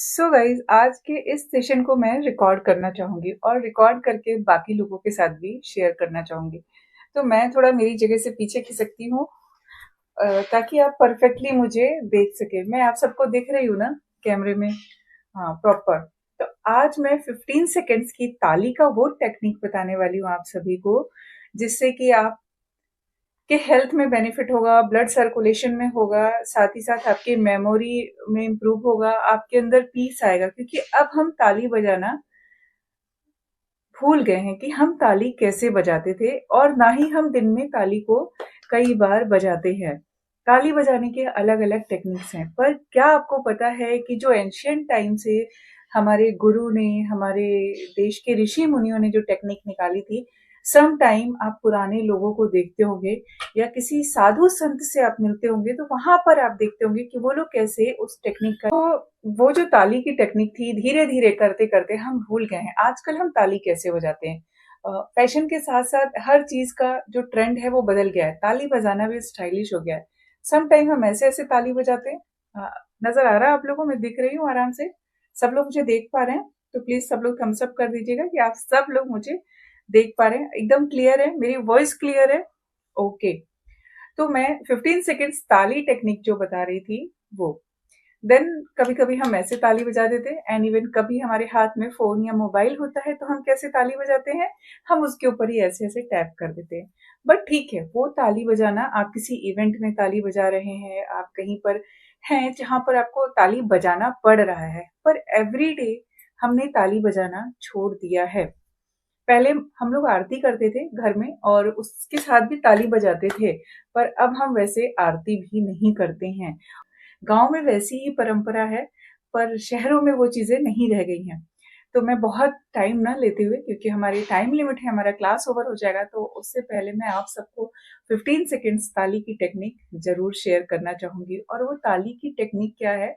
So guys आज के इस सेशन को मैं रिकॉर्ड करना चाहूंगी और रिकॉर्ड करके बाकी लोगों के साथ भी शेयर करना चाहूंगी। तो मैं थोड़ा मेरी जगह से पीछे खिसकती हूँ ताकि आप परफेक्टली मुझे देख सके। मैं आप सबको देख रही हूँ ना कैमरे में? हाँ, प्रॉपर। तो आज मैं 15 सेकेंड्स की ताली का वो टेक्निक बताने वाली हूँ आप सभी को, जिससे कि आप के हेल्थ में बेनिफिट होगा, ब्लड सर्कुलेशन में होगा, साथ ही साथ आपकी मेमोरी में इम्प्रूव होगा, आपके अंदर पीस आएगा। क्योंकि अब हम ताली बजाना भूल गए हैं कि हम ताली कैसे बजाते थे, और ना ही हम दिन में ताली को कई बार बजाते हैं। ताली बजाने के अलग अलग टेक्निक्स हैं, पर क्या आपको पता है कि जो एंशियंट टाइम से हमारे गुरु ने, हमारे देश के ऋषि मुनियों ने जो टेक्निक निकाली थी, सम टाइम आप पुराने लोगों को देखते होंगे या किसी साधु संत से आप मिलते होंगे, तो वहां पर आप देखते होंगे कि वो लोग कैसे उस टेक्निक का, तो वो जो ताली की टेक्निक थी, धीरे धीरे करते करते हम भूल गए हैं। आजकल हम ताली कैसे बजाते हैं? फैशन के साथ साथ हर चीज का जो ट्रेंड है वो बदल गया है, ताली बजाना भी स्टाइलिश हो गया है। सम टाइम हम ऐसे ऐसे ताली बजाते हैं। नजर आ रहा है आप लोगों को? मैं दिख रही हूँ आराम से? सब लोग मुझे देख पा रहे हैं? तो प्लीज सब लोग थम्स अप कर दीजिएगा कि आप सब लोग मुझे देख पा रहे हैं। एकदम क्लियर है? मेरी वॉइस क्लियर है? ओके। तो मैं 15 सेकेंड्स ताली टेक्निक जो बता रही थी वो, देन कभी कभी हम ऐसे ताली बजा देते हैं, एंड इवन कभी हमारे हाथ में फोन या मोबाइल होता है तो हम कैसे ताली बजाते हैं, हम उसके ऊपर ही ऐसे ऐसे टैप कर देते हैं। बट ठीक है, वो ताली बजाना, आप किसी इवेंट में ताली बजा रहे हैं, आप कहीं पर हैं जहां पर आपको ताली बजाना पड़ रहा है, पर एवरी डे हमने ताली बजाना छोड़ दिया है। पहले हम लोग आरती करते थे घर में और उसके साथ भी ताली बजाते थे, पर अब हम वैसे आरती भी नहीं करते हैं। गांव में वैसी ही परंपरा है, पर शहरों में वो चीजें नहीं रह गई हैं। तो मैं बहुत टाइम ना लेते हुए, क्योंकि हमारी टाइम लिमिट है, हमारा क्लास ओवर हो जाएगा, तो उससे पहले मैं आप सबको 15 सेकेंड्स ताली की टेक्निक जरूर शेयर करना चाहूंगी। और वो ताली की टेक्निक क्या है?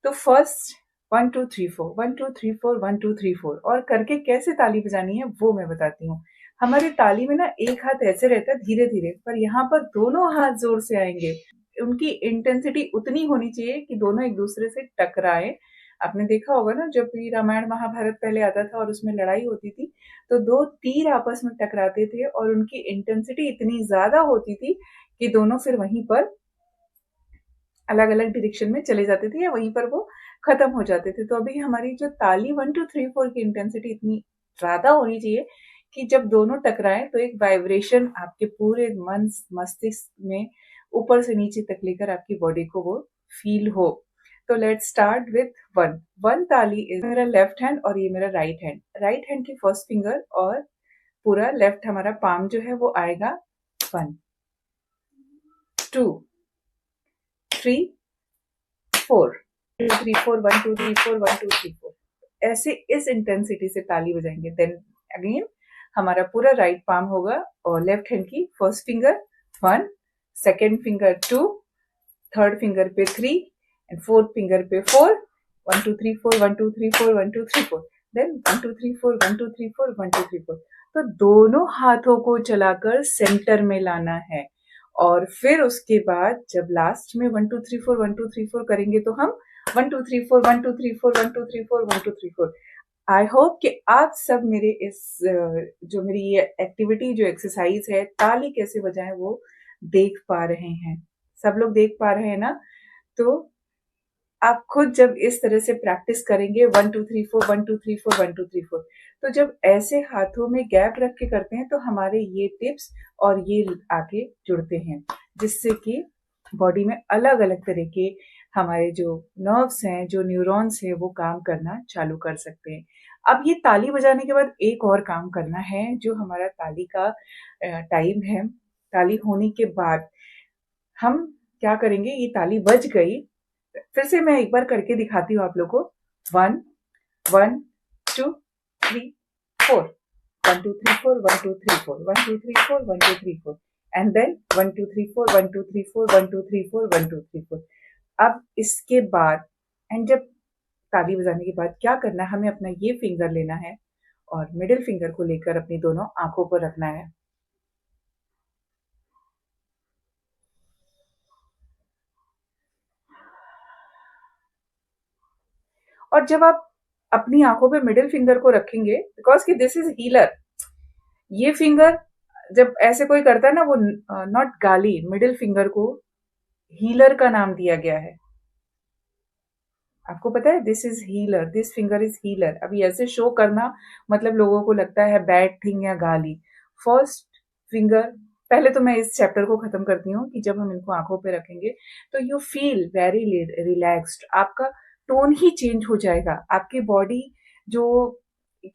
तो फर्स्ट 1 2 3 4, 1 2 3 4, 1 2 3 4 और करके कैसे ताली बजानी है वो मैं बताती हूँ। हमारी ताली में ना एक हाथ ऐसे रहता है धीरे धीरे, पर यहाँ पर दोनों हाथ जोर से आएंगे। उनकी इंटेंसिटी उतनी होनी चाहिए कि दोनों एक दूसरे से टकराए। आपने देखा होगा ना, जब भी रामायण महाभारत पहले आता था और उसमें लड़ाई होती थी, तो दो तीर आपस में टकराते थे और उनकी इंटेंसिटी इतनी ज्यादा होती थी कि दोनों फिर वहीं पर अलग अलग डायरेक्शन में चले जाते थे या वहीं पर वो खत्म हो जाते थे। तो अभी हमारी जो ताली 1 2 3 4 की इंटेंसिटी इतनी ज्यादा होनी चाहिए कि जब दोनों टकराएं तो एक वाइब्रेशन आपके पूरे मन मस्तिष्क में ऊपर से नीचे तक लेकर आपकी बॉडी को वो फील हो। तो let's start with one. One ताली इज मेरा लेफ्ट हैंड और ये मेरा राइट हैंड। राइट हैंड की फर्स्ट फिंगर और पूरा लेफ्ट हमारा पाम जो है वो आएगा। 1 2 3 4, 1 2 3 4, 1 2 3 4, 1 2 3 4, ऐसे इस इंटेंसिटी से ताली बजाएंगे। देन अगेन हमारा पूरा राइट पाम होगा और लेफ्ट हैंड की first finger 1, second finger 2, third finger पे 3 एंड फोर्थ फिंगर पे 4। 1 2 3 4, 1 2 3 4, 1 2 3 4, देन 1 2 3 4, 1 2 3 4, 1 2 3 4। तो दोनों हाथों को चलाकर सेंटर में लाना है, और फिर उसके बाद जब लास्ट में 1 2 3 4, 1 2 3 4 करेंगे तो हम 1 2 3 4, 1 2 3 4, 1 2 3 4, 1 2 3 4। आई होप कि आप सब मेरे इस जो मेरी ये एक्टिविटी, जो एक्सरसाइज है ताली कैसे बजाएं, वो देख पा रहे हैं। सब लोग देख पा रहे हैं ना? तो आप खुद जब इस तरह से प्रैक्टिस करेंगे 1 2 3 4, 1 2 3 4, 1 2 3 4, तो जब ऐसे हाथों में गैप रख के करते हैं तो हमारे ये टिप्स और ये आगे जुड़ते हैं, जिससे कि बॉडी में अलग अलग तरह के हमारे जो नर्व्स हैं, जो न्यूरॉन्स हैं, वो काम करना चालू कर सकते हैं। अब ये ताली बजाने के बाद एक और काम करना है, जो हमारा ताली का टाइम है। ताली होने के बाद हम क्या करेंगे? ये ताली बज गई, फिर से मैं एक बार करके दिखाती हूँ आप लोग को। 1 1 2 3 4, 1 2 3 4, 1 2 3 4, 1 2 3 4, 1 2 3 4, एंड देन 1 2 3 4, 1 2 3 4, 1 2 3 4, 1 2 3 4। अब इसके बाद एंड जब ताली बजाने के बाद क्या करना है, हमें अपना ये फिंगर लेना है और मिडिल फिंगर को लेकर अपनी दोनों आंखों पर रखना है। और जब आप अपनी आंखों पे मिडिल फिंगर को रखेंगे, बिकॉज कि दिस इज हीलर, ये फिंगर जब ऐसे कोई करता है ना, वो नॉट गाली, मिडिल फिंगर को हीलर का नाम दिया गया है। आपको पता है, this is healer, this finger is healer. अभी ऐसे शो करना मतलब लोगों को लगता है बैड थिंग या गाली। फर्स्ट फिंगर, पहले तो मैं इस चैप्टर को खत्म करती हूँ कि जब हम इनको आंखों पे रखेंगे तो यू फील वेरी रिलैक्स्ड, आपका टोन ही चेंज हो जाएगा, आपकी बॉडी जो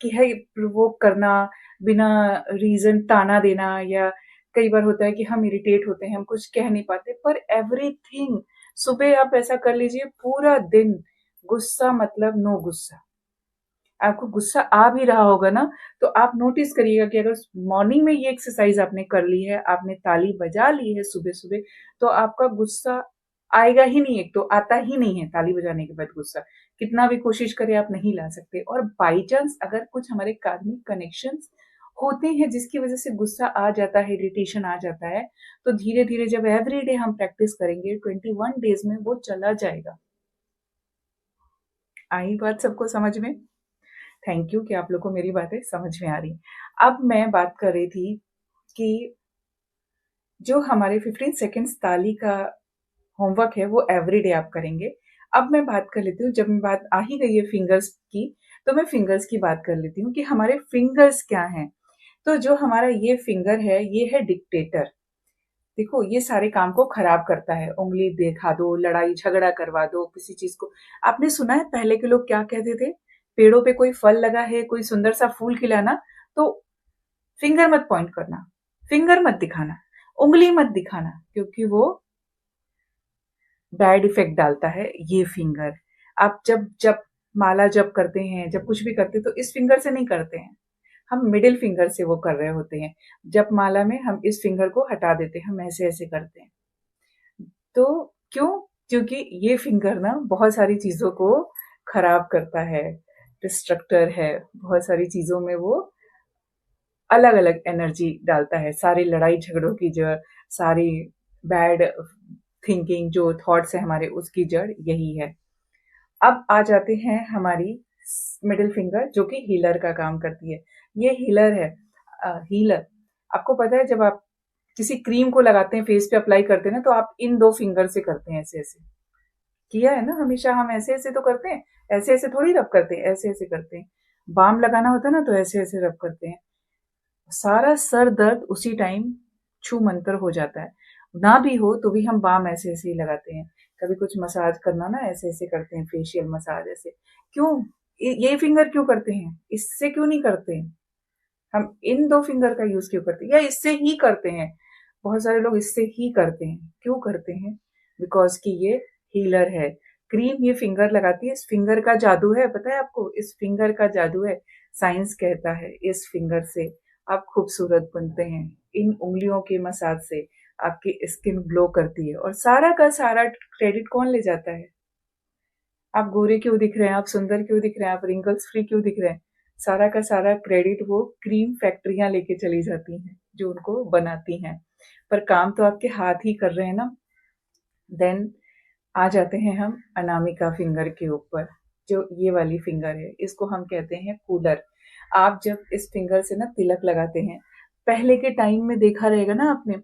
कि है प्रोवोक करना, बिना रीजन ताना देना, या कई बार होता है कि हम इरिटेट होते हैं, हम कुछ कह नहीं पाते, पर एवरीथिंग, सुबह आप ऐसा कर लीजिए, पूरा दिन गुस्सा मतलब नो गुस्सा। आपको गुस्सा आ भी रहा होगा ना, तो आप नोटिस करिएगा कि अगर मॉर्निंग में ये एक्सरसाइज आपने कर ली है, आपने ताली बजा ली है सुबह सुबह, तो आपका गुस्सा आएगा ही नहीं, एक तो आता ही नहीं है ताली बजाने के बाद गुस्सा, कितना भी कोशिश करें आप नहीं ला सकते। और बाई चांस अगर कुछ हमारे कार्मिक कनेक्शंस होते हैं जिसकी वजह से गुस्सा आ जाता है, इरिटेशन आ जाता है, तो धीरे धीरे जब एवरी डे हम प्रैक्टिस करेंगे 21 डेज में वो चला जाएगा। आई बात सबको समझ में? थैंक यू कि आप लोग को मेरी बातें समझ में आ रही। अब मैं बात कर रही थी कि जो हमारे 15 सेकेंड्स ताली का होमवर्क है वो एवरीडे आप करेंगे। अब मैं बात कर लेती हूँ, जब मैं बात आ ही गई है फिंगर्स की, तो मैं फिंगर्स की बात कर लेती हूँ कि हमारे फिंगर्स क्या हैं। तो जो हमारा ये फिंगर है, ये है डिक्टेटर। देखो, ये सारे काम को खराब करता है, उंगली दिखा दो, लड़ाई झगड़ा करवा दो, किसी चीज को। आपने सुना है पहले के लोग क्या कहते थे? पेड़ों पे कोई फल लगा है, कोई सुंदर सा फूल खिलाना, तो फिंगर मत पॉइंट करना, फिंगर मत दिखाना, उंगली मत दिखाना, क्योंकि वो बैड इफेक्ट डालता है ये फिंगर। आप जब जब माला जप करते हैं, जब कुछ भी करते हैं, तो इस फिंगर से नहीं करते हैं, हम मिडिल फिंगर से वो कर रहे होते हैं। जब माला में हम इस फिंगर को हटा देते हैं, हम ऐसे ऐसे करते हैं। तो क्यों? क्योंकि ये फिंगर ना बहुत सारी चीजों को खराब करता है, डिस्ट्रक्टर है, बहुत सारी चीजों में वो अलग अलग एनर्जी डालता है, सारी लड़ाई झगड़ों की जड़, सारी बैड थिंकिंग जो थॉट्स है हमारे, उसकी जड़ यही है। अब आ जाते हैं हमारी मिडिल फिंगर, जो कि हीलर का काम करती है। ये हीलर है। हीलर, आपको पता है जब आप किसी क्रीम को लगाते हैं, फेस पे अप्लाई करते हैं ना, तो आप इन दो फिंगर से करते हैं, ऐसे ऐसे किया है ना, हमेशा हम ऐसे ऐसे तो करते हैं, ऐसे ऐसे थोड़ी रब करते हैं, ऐसे ऐसे करते हैं। बाम लगाना होता है ना, तो ऐसे ऐसे रब करते हैं। सारा सर दर्द उसी टाइम छू मंतर हो जाता है। ना भी हो तो भी हम बाम ऐसे ऐसे ही लगाते हैं। कभी कुछ मसाज करना ना, ऐसे ऐसे करते हैं, फेशियल मसाज ऐसे। क्यों? ये फिंगर क्यों करते हैं, इससे क्यों नहीं करते हैं? हम इन दो फिंगर का यूज क्यों करते हैं, या इससे ही करते हैं? बहुत सारे लोग इससे ही करते हैं। क्यों करते हैं? बिकॉज कि ये हीलर है। क्रीम ये फिंगर लगाती है, इस फिंगर का जादू है, पता है आपको? इस फिंगर का जादू है। साइंस कहता है इस फिंगर से आप खूबसूरत बनते हैं। इन उंगलियों के मसाज से आपकी स्किन ग्लो करती है, और सारा का सारा क्रेडिट कौन ले जाता है? आप गोरे क्यों दिख रहे हैं, आप सुंदर क्यों दिख रहे हैं, आप रिंकल्स फ्री क्यों दिख रहे हैं? सारा का सारा क्रेडिट वो क्रीम फैक्ट्रियां लेके चली जाती हैं जो उनको बनाती हैं, पर काम तो आपके हाथ ही कर रहे हैं ना। देन आ जाते हैं हम अनामिका फिंगर के ऊपर। जो ये वाली फिंगर है, इसको हम कहते हैं कूलर। आप जब इस फिंगर से ना तिलक लगाते हैं, पहले के टाइम में देखा रहेगा ना आपने,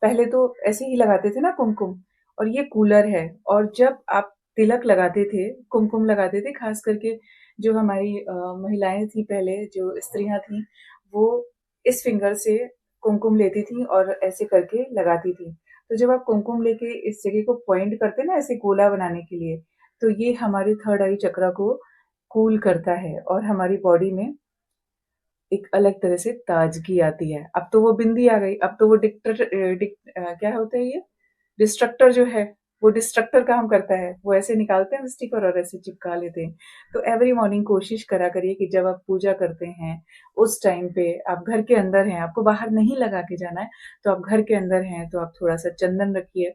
पहले तो ऐसे ही लगाते थे ना कुमकुम, और ये कूलर है। और जब आप तिलक लगाते थे, कुमकुम लगाते थे, खास करके जो हमारी महिलाएं थी पहले, जो स्त्रियां थी, वो इस फिंगर से कुमकुम लेती थी और ऐसे करके लगाती थी। तो जब आप कुमकुम लेके इस जगह को पॉइंट करते ना, ऐसे गोला बनाने के लिए, तो ये हमारे थर्ड आई चक्र को कूल करता है, और हमारी बॉडी में एक अलग तरह से ताजगी आती है। अब तो वो बिंदी आ गई, अब तो वो क्या होता है ये डिस्ट्रक्टर जो है, वो डिस्ट्रक्टर काम करता है, वो ऐसे निकालते हैं स्टिकर और ऐसे चिपका लेते हैं। तो एवरी मॉर्निंग कोशिश करा करिए कि जब आप पूजा करते हैं, उस टाइम पे आप घर के अंदर हैं, आपको बाहर नहीं लगा के जाना है, तो आप घर के अंदर हैं तो आप थोड़ा सा चंदन रखिए,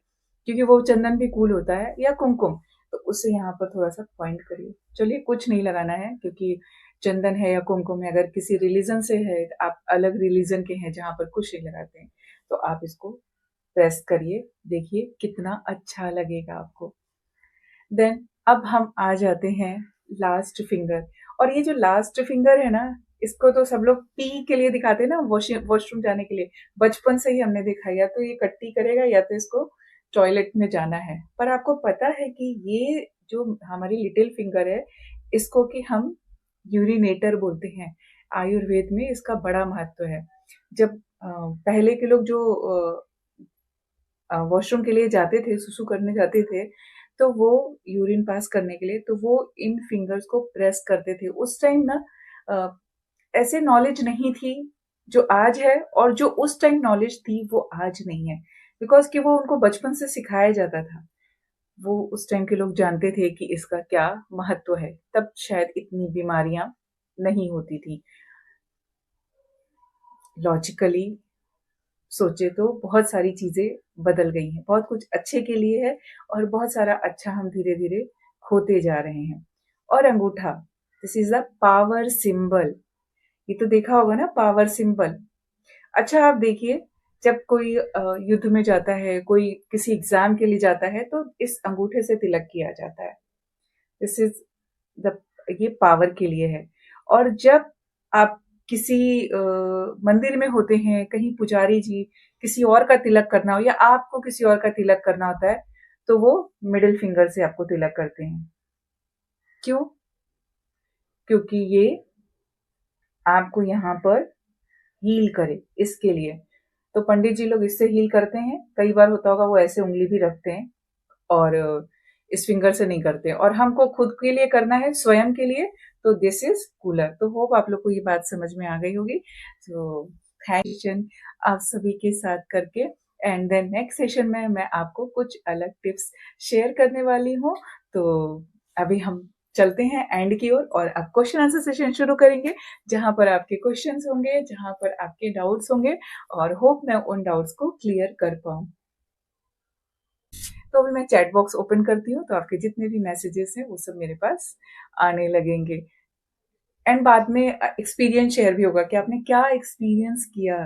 क्योंकि वो चंदन भी कूल होता है, या कुमकुम, तो उससे यहाँ पर थोड़ा सा पॉइंट करिए। चलिए, कुछ नहीं लगाना है, क्योंकि चंदन है या कुमकुम है, अगर किसी रिलीजन से है, आप अलग रिलीजन के हैं जहां पर कुछ नहीं लगाते हैं, तो आप इसको प्रेस करिए, देखिए कितना अच्छा लगेगा आपको। देन अब हम आ जाते हैं लास्ट फिंगर। और ये जो लास्ट फिंगर है ना, इसको तो सब लोग पी के लिए दिखाते हैं ना, वॉशरूम जाने के लिए। बचपन से ही हमने देखा, या तो ये कट्टी करेगा या तो इसको टॉयलेट में जाना है। पर आपको पता है कि ये जो हमारी लिटिल फिंगर है, इसको कि हम यूरिनेटर बोलते हैं। आयुर्वेद में इसका बड़ा महत्व है। जब पहले के लोग जो वॉशरूम के लिए जाते थे, सुसु करने जाते थे, तो वो यूरिन पास करने के लिए तो वो इन फिंगर्स को प्रेस करते थे। उस टाइम ना अ, ऐसे नॉलेज नहीं थी जो आज है, और जो उस टाइम नॉलेज थी वो आज नहीं है, बिकॉज कि वो उनको बचपन से सिखाया जाता था। वो उस टाइम के लोग जानते थे कि इसका क्या महत्व है, तब शायद इतनी बीमारियां नहीं होती थी। लॉजिकली सोचे तो बहुत सारी चीजें बदल गई हैं, बहुत कुछ अच्छे के लिए है, और बहुत सारा अच्छा हम धीरे धीरे खोते जा रहे हैं। और अंगूठा, this is a power symbol. ये तो देखा होगा ना, पावर सिंबल। अच्छा आप देखिए, जब कोई युद्ध में जाता है, कोई किसी एग्जाम के लिए जाता है, तो इस अंगूठे से तिलक किया जाता है। दिस इज द, ये पावर के लिए है। और जब आप किसी मंदिर में होते हैं, कहीं पुजारी जी किसी और का तिलक करना हो, या आपको किसी और का तिलक करना होता है, तो वो मिडिल फिंगर से आपको तिलक करते हैं। क्यों? क्योंकि ये आपको यहाँ पर हील करे, इसके लिए। तो पंडित जी लोग इससे हील करते हैं। कई बार होता होगा वो ऐसे उंगली भी रखते हैं, और इस फिंगर से नहीं करते। और हमको खुद के लिए करना है, स्वयं के लिए, तो दिस इज कूलर। तो होप आप लोग को ये बात समझ में आ गई होगी। तो थैंक यू आप सभी के साथ करके। एंड देन नेक्स्ट सेशन में मैं आपको कुछ अलग टिप्स शेयर करने वाली हूँ। तो अभी हम चलते हैं एंड की ओर, और अब क्वेश्चन आंसर सेशन शुरू करेंगे, जहां पर आपके क्वेश्चंस होंगे, जहां पर आपके डाउट्स होंगे, और होप मैं उन डाउट्स को क्लियर कर पाऊँ। तो अभी मैं चैट बॉक्स ओपन करती हूँ, तो आपके जितने भी मैसेजेस हैं वो सब मेरे पास आने लगेंगे। एंड बाद में एक्सपीरियंस शेयर भी होगा कि आपने क्या एक्सपीरियंस किया।